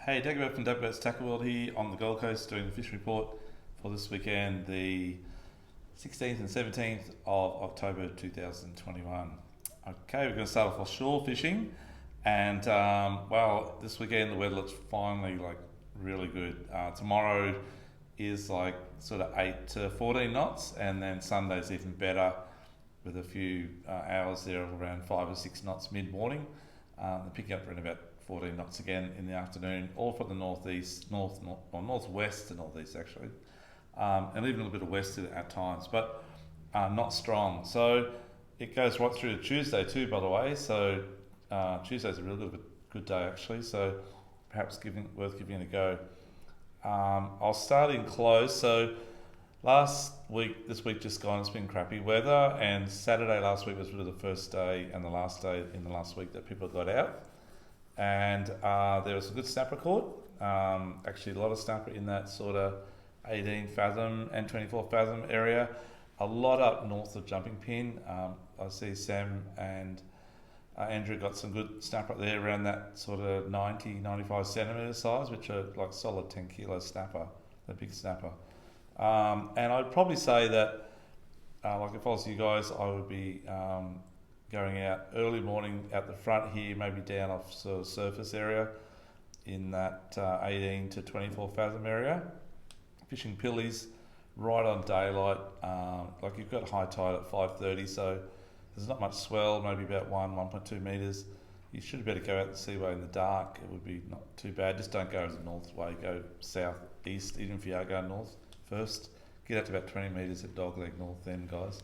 Hey, Dagobert from Dagobert's Tackle World here on the Gold Coast doing the fishing report for this weekend, the 16th and 17th of October 2021. Okay, we're going to start off offshore fishing, and this weekend the weather looks finally really good. Tomorrow is sort of 8 to 14 knots, and then Sunday's even better with a few hours there of around 5 or 6 knots mid-morning. They're picking up around about 14 knots again in the afternoon, all from the northeast, northwest to northeast actually, and even a little bit of west at times, but not strong. So it goes right through to Tuesday too, by the way. So Tuesday's a really good day actually. So perhaps worth giving it a go. I'll start in close. So this week just gone, it's been crappy weather, and Saturday last week was really the first day and the last day in the last week that people got out. And there was a good snapper caught, actually a lot of snapper in that sort of 18 fathom and 24 fathom area, a lot up north of Jumping Pin. I see Sam and Andrew got some good snapper up there around that sort of 95 centimetre size, which are like solid 10 kilo snapper, the big snapper. And I'd probably say that, if I was you guys, I would be going out early morning at the front here, maybe down off sort of surface area in that 18 to 24 fathom area, fishing pillies right on daylight. You've got high tide at 5:30, so there's not much swell, maybe about 1.2 metres. You should better go out the seaway in the dark. It would be not too bad. Just don't go the north way, go south-east, even if you are going north first. Get out to about 20 metres at Dogleg North then, guys.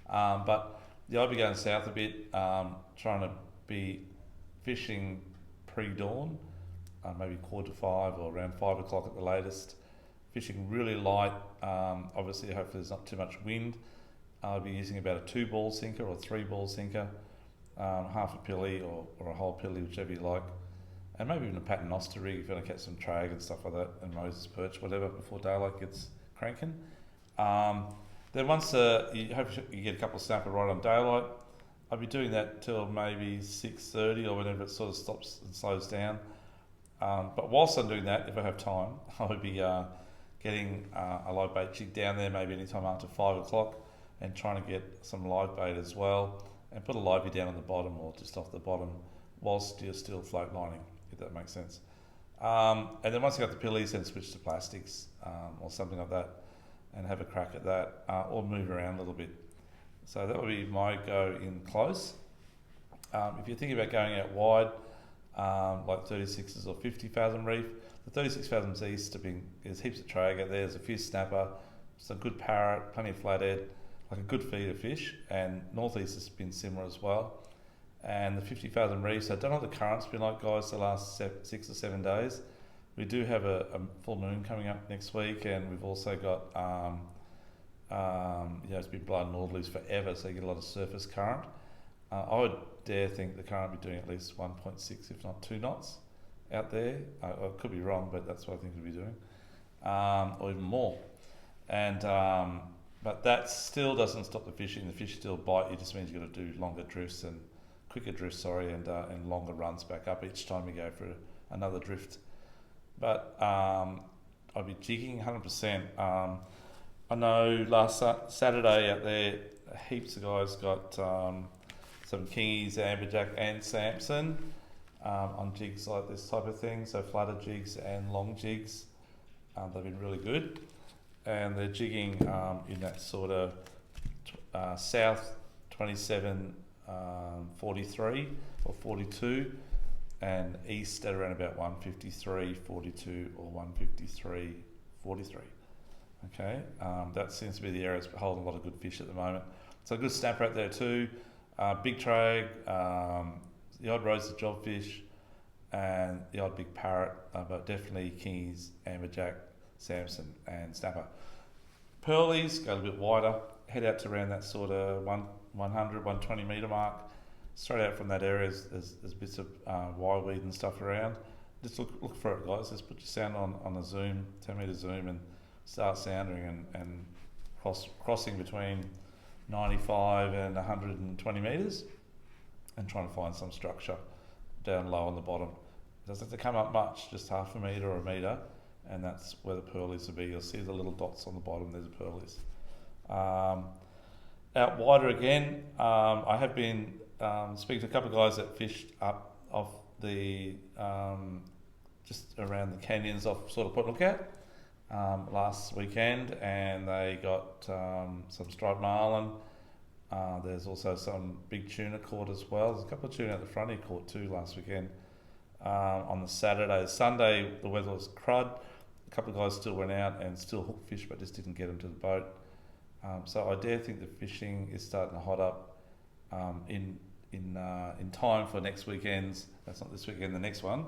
But I'll be going south a bit, trying to be fishing pre-dawn, maybe 4:45 or around 5 o'clock at the latest. Fishing really light, obviously hopefully there's not too much wind. I'll be using about a 2-ball sinker or a 3-ball sinker, half a pilly or a whole pilly, whichever you like, and maybe even a paternoster rig if you want to catch some trag and stuff like that, and Moses perch, whatever, before daylight gets cranking. Then once you hope you get a couple of snapper right on daylight, I'll be doing that till maybe 6:30 or whenever it sort of stops and slows down. But whilst I'm doing that, if I have time, I'll be getting a live bait jig down there maybe anytime after 5 o'clock and trying to get some live bait as well, and put a livey down on the bottom or just off the bottom whilst you're still float lining, if that makes sense. And then once you got the pillies, then switch to plastics or something like that, and have a crack at that, or move around a little bit. So that would be my go in close. If you're thinking about going out wide, like 36s or 50 fathom reef, the 36 fathoms east, there's heaps of trag out there, there's a few snapper, some good parrot, plenty of flathead, like a good feeder fish, and northeast has been similar as well. And the 50 fathom reefs, I don't know what the current's been like, guys, the last 6 or 7 days. We do have a full moon coming up next week, and we've also got, it's been blowing northerlies forever, so you get a lot of surface current. I would dare think the current will be doing at least 1.6, if not 2 knots out there. I could be wrong, but that's what I think we'll be doing, or even more. And but that still doesn't stop the fishing. The fish still bite. It just means you've got to do quicker drifts, and longer runs back up each time you go for another drift. But I'll be jigging 100%. I know last Saturday out there, heaps of guys got some kingies, amberjack and Samson on jigs like this type of thing. So flutter jigs and long jigs. They've been really good. And they're jigging in that sort of south 27, 43 or 42, and east at around about 153, 42 or 153, 43. Okay, that seems to be the area that's holding a lot of good fish at the moment. So a good snapper out there too, big trag, the odd roasted jobfish, and the odd big parrot, but definitely kingies, amberjack, Samson and snapper. Pearlies go a little bit wider, head out to around that sort of 100, 120 metre mark. Straight out from that area, there's bits of wireweed and stuff around. Just look for it, guys. Just put your sound on a zoom, 10 metre zoom, and start sounding and crossing between 95 and 120 metres, and trying to find some structure down low on the bottom. doesn't have to come up much, just half a metre or a metre, and that's where the pearlies will be. You'll see the little dots on the bottom, there's the pearlies. Out wider again, I have been speaking to a couple of guys that fished up off the just around the canyons off sort of Port Lookout last weekend, and they got some striped marlin. There's also some big tuna caught as well. There's a couple of tuna at the front here caught too last weekend. On the Saturday. Sunday, the weather was crud. A couple of guys still went out and still hooked fish, but just didn't get them to the boat. So I dare think the fishing is starting to hot up in time for next weekend's. That's not this weekend, the next one.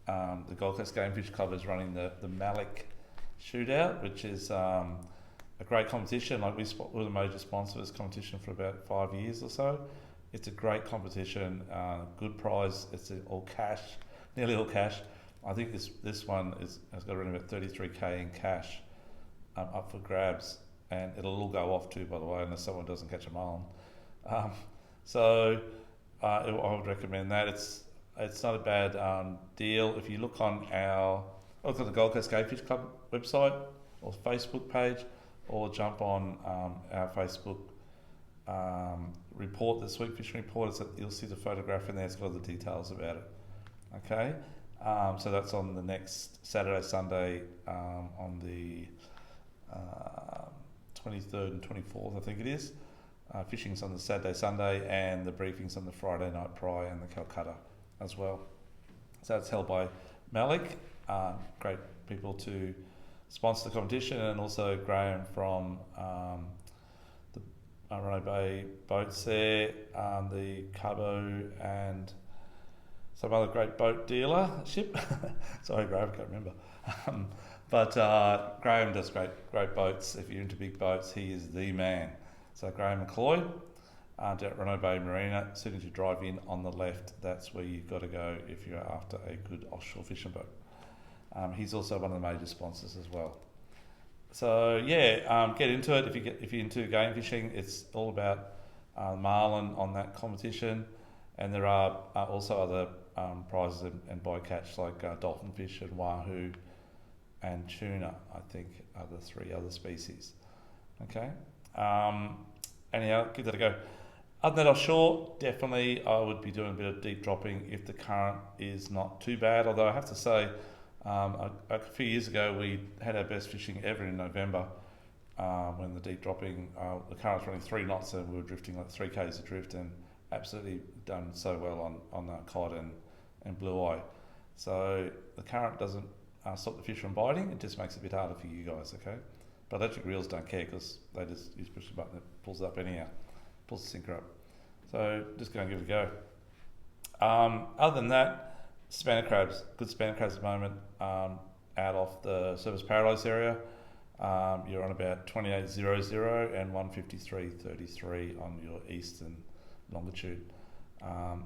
The Gold Coast Game Fish Club is running the Malik Shootout, which is a great competition. Like we're the major sponsor of this competition for about 5 years or so. It's a great competition, good prize. It's all cash, nearly all cash. I think this one has got around about 33k in cash up for grabs, and it'll all go off too, by the way, unless someone doesn't catch a marlin. So I would recommend that. It's not a bad deal. If you look on the Gold Coast Game Fish Club website or Facebook page, or jump on our Facebook report, this week fishing report, you'll see the photograph in there. It's got all the details about it. Okay, so that's on the next Saturday, Sunday, on the 23rd and 24th, I think it is. Fishing's on the Saturday, Sunday, and the briefing's on the Friday night prior and the Calcutta as well. So it's held by Malik, great people to sponsor the competition, and also Graham from the Rono Bay boats there, the Cabo, and some other great boat dealership. Sorry, Graham, I can't remember. But Graham does great boats. If you're into big boats, he is the man. So Graham McCloy, down at Rono Bay Marina, soon as you drive in on the left, that's where you've got to go if you're after a good offshore fishing boat. He's also one of the major sponsors as well. So yeah, get into it if you're into game fishing. It's all about marlin on that competition, and there are also other prizes and bycatch like dolphin fish and wahoo and tuna, I think, are the three other species. Okay. Anyhow, give that a go. Other than that, offshore, definitely I would be doing a bit of deep dropping if the current is not too bad. Although I have to say, a few years ago we had our best fishing ever in November when the deep dropping, the current was running 3 knots and we were drifting like 3 k's adrift, and absolutely done so well on cod and blue eye. So the current doesn't stop the fish from biting, it just makes it a bit harder for you guys, okay? But electric reels don't care because they just push the button, it pulls it up anyhow, pulls the sinker up. So just go and give it a go. Other than that, spanner crabs, good spanner crabs at the moment, out off the Service Paradise area. You're on about 28.00 and 153.33 on your eastern longitude.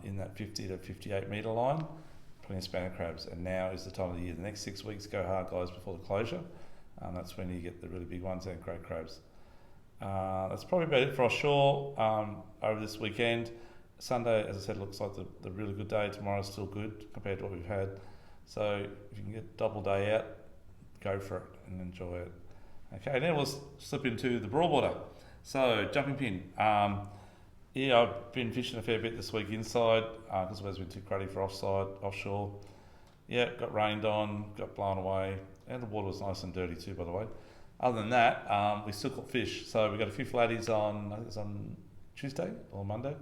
In that 50 to 58 metre line, plenty of spanner crabs, and now is the time of the year. The next 6 weeks go hard, guys, before the closure. That's when you get the really big ones and great crabs. That's probably about it for offshore over this weekend. Sunday, as I said, looks like the really good day. Tomorrow's still good compared to what we've had. So if you can get double day out, go for it and enjoy it. Okay, now we'll slip into the broadwater. So jumping pin. Yeah, I've been fishing a fair bit this week inside because the weather's been too cruddy for offshore. Yeah, got rained on, got blown away, and the water was nice and dirty too, by the way. Other than that, we still caught fish. So we got a few flatties I think it was on Tuesday or Monday.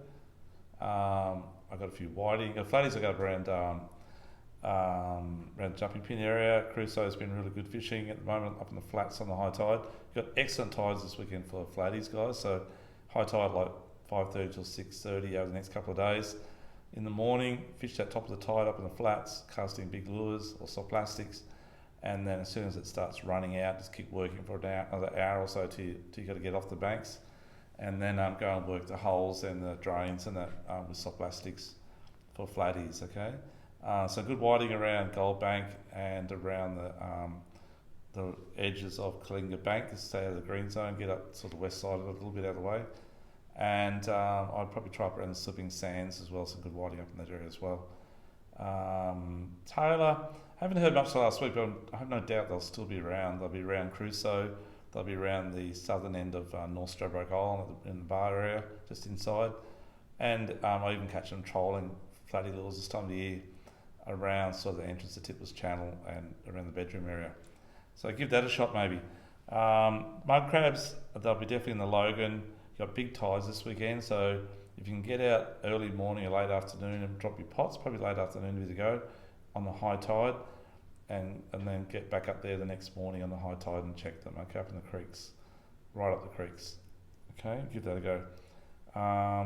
I got a few whiting. Flatties I got up around the jumping pin area. Crusoe's been really good fishing at the moment up in the flats on the high tide. Got excellent tides this weekend for flatties, guys. So high tide like 5:30 till 6:30 over the next couple of days. In the morning, fish that top of the tide up in the flats, casting big lures or soft plastics, and then as soon as it starts running out, just keep working for another hour or so till you got to get off the banks, and then go and work the holes and the drains and that with soft plastics for flatties. Okay, so good whiting around Gold Bank and around the edges of Kalinga Bank to stay out of the green zone, get up sort of west side of it a little bit out of the way. And I'd probably try up around the slipping sands as well, some good whiting up in that area as well. Taylor, haven't heard much last week, but I have no doubt they'll still be around. They'll be around Crusoe. They'll be around the southern end of North Stradbroke Island in the bar area, just inside. And I even catch them trolling flatty lures this time of the year around sort of the entrance to Tipler's Channel and around the bedroom area. So give that a shot maybe. Mud crabs, they'll be definitely in the Logan. You've got big tides this weekend, so if you can get out early morning or late afternoon and drop your pots, probably late afternoon to go on the high tide, and then get back up there the next morning on the high tide and check them, okay, up in the creeks, right up the creeks. Okay, give that a go.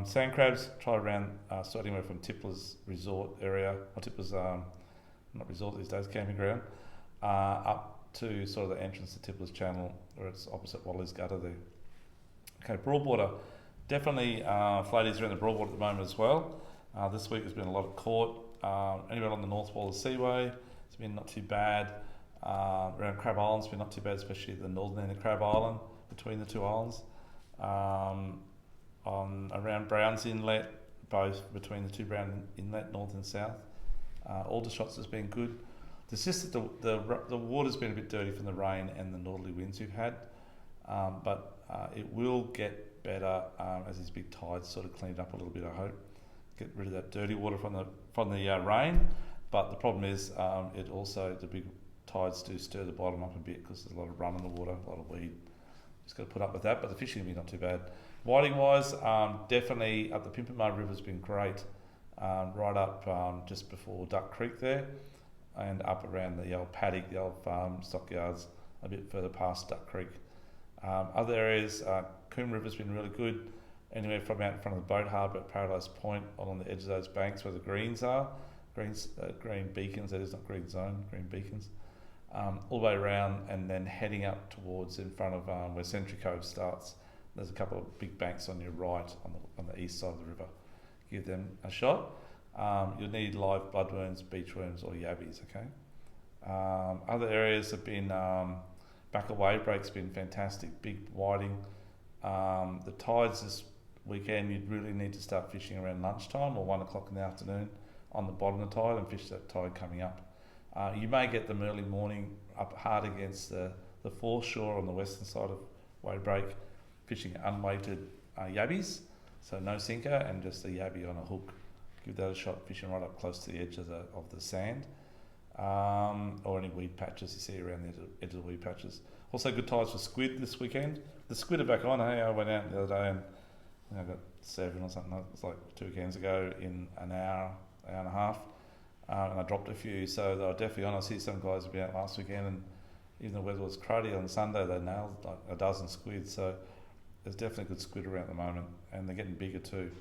Sand crabs, try around sort of anywhere from Tipler's resort area, or Tipler's, not resort these days, camping ground, up to sort of the entrance to Tipler's Channel, where it's opposite Wally's Gutter there. Okay, broadwater, definitely flaties around the broadwater at the moment as well. This week there's been a lot of caught. Anywhere on the north wall of the Seaway, it's been not too bad. Around Crab Island, it's been not too bad, especially the northern end of Crab Island, between the two islands. Around Brown's Inlet, both between the two Brown Inlet, north and south. Aldershots has been good. It's just that the water's been a bit dirty from the rain and the northerly winds we've had, but it will get better as these big tides sort of clean it up a little bit, I hope. Get rid of that dirty water from the rain, but the problem is the big tides do stir the bottom up a bit because there's a lot of rum in the water, a lot of weed. Just got to put up with that, but the fishing will be not too bad. Whiting wise, definitely up the Pimpamar River's been great, right up just before Duck Creek there, and up around the old paddock, the old farm stockyards, a bit further past Duck Creek. Other areas, Coombe River's been really good, anywhere from out in front of the boat harbour at Paradise Point, along the edge of those banks where the greens are, green beacons, that is not green zone, green beacons, all the way around and then heading up towards in front of where Sentry Cove starts. There's a couple of big banks on your right on the east side of the river. Give them a shot. You'll need live bloodworms, beachworms or yabbies, okay? Other areas have been, Backer Wave Break's been fantastic, big whiting. The tides this weekend, you'd really need to start fishing around lunchtime or 1 o'clock in the afternoon on the bottom of the tide and fish that tide coming up. You may get them early morning up hard against the foreshore on the western side of Wave Break, fishing unweighted yabbies, so no sinker and just a yabby on a hook. Give that a shot, fishing right up close to the edge of the sand, or any weed patches you see around the edge of the weed patches. Also good tides for squid this weekend. The squid are back on. Hey, I went out the other day and I got 7 or something. It was like 2 weekends ago in an hour and a half, and I dropped a few. So they were definitely on. I see some guys have been out last weekend, and even the weather was cruddy on Sunday, they nailed like a dozen squid. So there's definitely good squid around at the moment, and they're getting bigger too.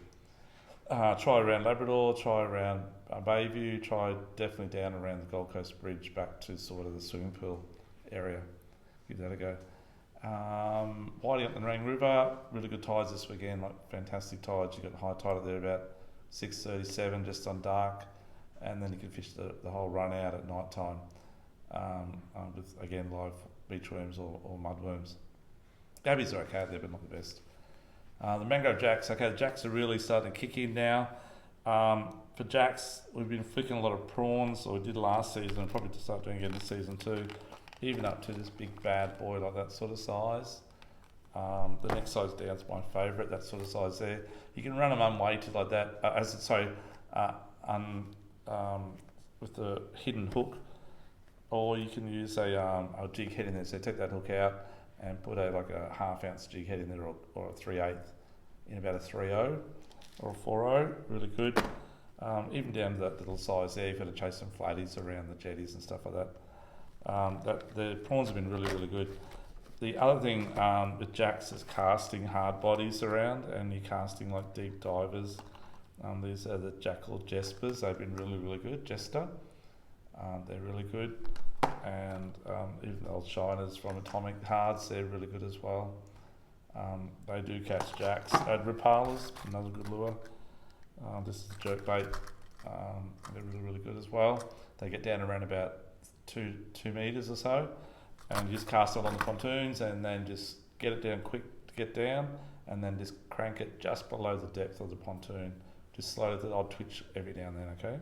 Try around Labrador, try around Bayview, try definitely down around the Gold Coast Bridge back to sort of the swimming pool area. Give that a go. Whiting up the Nerang River, really good tides this weekend, like fantastic tides. You've got high tide up there about 6:37 just on dark, and then you can fish the whole run out at night time with, again, live beachworms or mudworms. Gabbies are okay there, but not the best. The mangrove jacks, okay, the jacks are really starting to kick in now. For jacks, we've been flicking a lot of prawns, or we did last season, and probably to start doing again this season too, even up to this big bad boy like that sort of size. The next size down is my favourite, that sort of size there. You can run them unweighted like that, with the hidden hook, or you can use a jig head in there. So take that hook out and put a half ounce jig head in there, or a 3/8 in about a 3/0 or a 4/0, really good. Even down to that little size there, you've got to chase some flatties around the jetties and stuff like that. The prawns have been really, really good. The other thing with jacks is casting hard bodies around, and you're casting like deep divers. These are the Jackal Jespers. They've been really, really good. Jester, they're really good. And even the old shiners from Atomic Hards, they're really good as well. They do catch jacks. Ripalas, another good lure. This is jerk bait. They're really, really good as well. They get down around about 2 metres or so, and you just cast it on the pontoons and then just get it down quick to get down, and then just crank it just below the depth of the pontoon. Just slow the odd twitch every now and then, okay?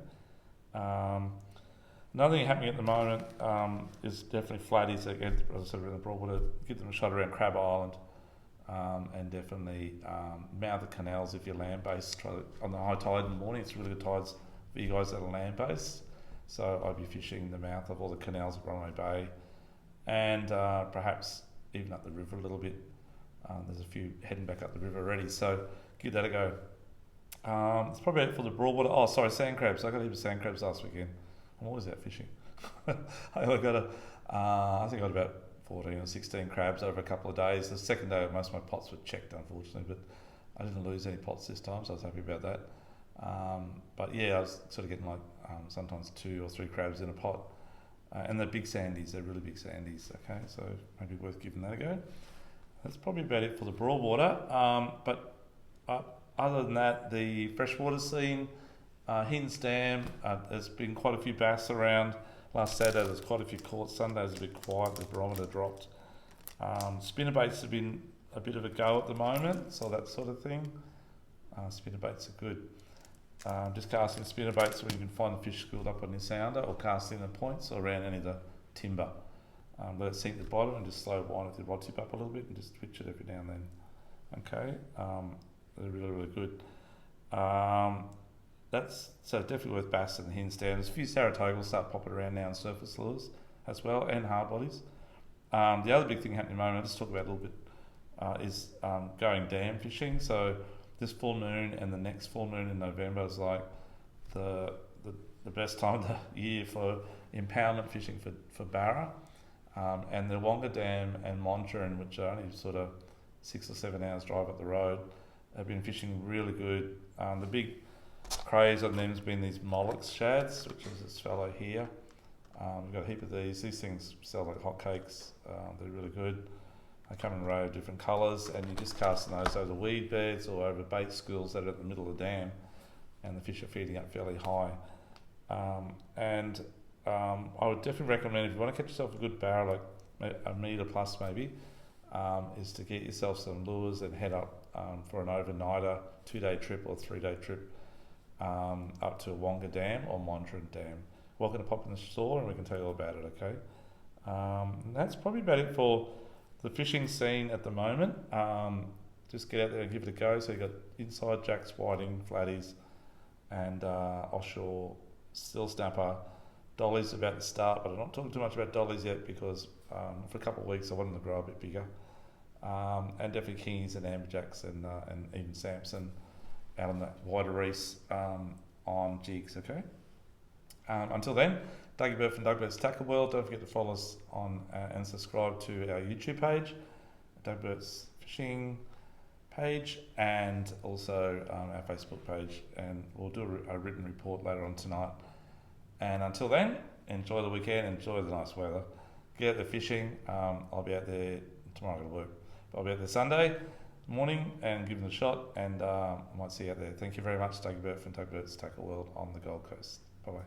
Another thing happening at the moment is definitely flatties. Again, as I said, in the broadwater, give them a shot around Crab Island, and definitely mouth the canals if you're land-based. Try to, on the high tide in the morning, it's really good tides for you guys that are land-based. So I'd be fishing the mouth of all the canals at Runaway Bay, and perhaps even up the river a little bit. There's a few heading back up the river already, so give that a go. It's probably it for the broadwater. Oh, sorry, sand crabs. I got a heap of sand crabs last weekend. I'm always out fishing. I think I got about 14 or 16 crabs over a couple of days. The second day, most of my pots were checked, unfortunately, but I didn't lose any pots this time, so I was happy about that. But yeah, I was sort of getting like sometimes 2 or 3 crabs in a pot. And they're big sandies, they're really big sandies, okay, so maybe worth giving that a go. That's probably about it for the broadwater. But other than that, the freshwater scene, Hinds Dam, there's been quite a few bass around. Last Saturday there's quite a few caught. Sunday's a bit quiet, the barometer dropped. Spinnerbaits have been a bit of a go at the moment, so that sort of thing. Spinnerbaits are good. Just casting spinnerbaits where you can find the fish schooled up on your sounder, or casting the points or around any of the timber. Let it sink to the bottom and just slow wind the rod tip up a little bit and just twitch it every now and then. Okay, they're really, really good. That's so definitely worth bass and the Hinds Dam. There's a few Saratoga will start popping around now in surface lures as well, and hard bodies. The other big thing happening at the moment, I'll just talk about a little bit, is going dam fishing. So this full moon and the next full moon in November is like the best time of the year for impoundment fishing for barra. And the Wonga Dam and Montrine, which are only sort of 6 or 7 hours drive up the road, have been fishing really good. The big craze on them has been these mollusk shads, which is this fellow here. We've got a heap of these. These things sell like hotcakes. They're really good. They come in a array of different colours, and you just cast those over weed beds or over bait schools that are at the middle of the dam, and the fish are feeding up fairly high. I would definitely recommend, if you want to catch yourself a good barra, like a metre plus maybe, is to get yourself some lures and head up for an overnighter, 2-day trip or 3-day trip up to Wonga Dam or Montrine Dam. Welcome to pop in the store and we can tell you all about it, okay? And that's probably about it for the fishing scene at the moment. Just get out there and give it a go. So you've got inside jacks, whiting, flatties, and offshore still snapper. Dollies about to start, but I'm not talking too much about dollies yet because for a couple of weeks I want them to grow a bit bigger. And definitely kingies and amberjacks and even Samson out on that wider reefs on jigs, okay? Until then, Dougie Burt from Doug Burt's Tackle World. Don't forget to follow us on and subscribe to our YouTube page, Doug Burt's Fishing page, and also our Facebook page. And we'll do a written report later on tonight. And until then, enjoy the weekend, enjoy the nice weather. Get out there fishing. I'll be out there tomorrow. I'm going to work, but I'll be out there Sunday morning and give them a shot. And I might see you out there. Thank you very much, Dougie Burt from Doug Burt's Tackle World on the Gold Coast. Bye bye.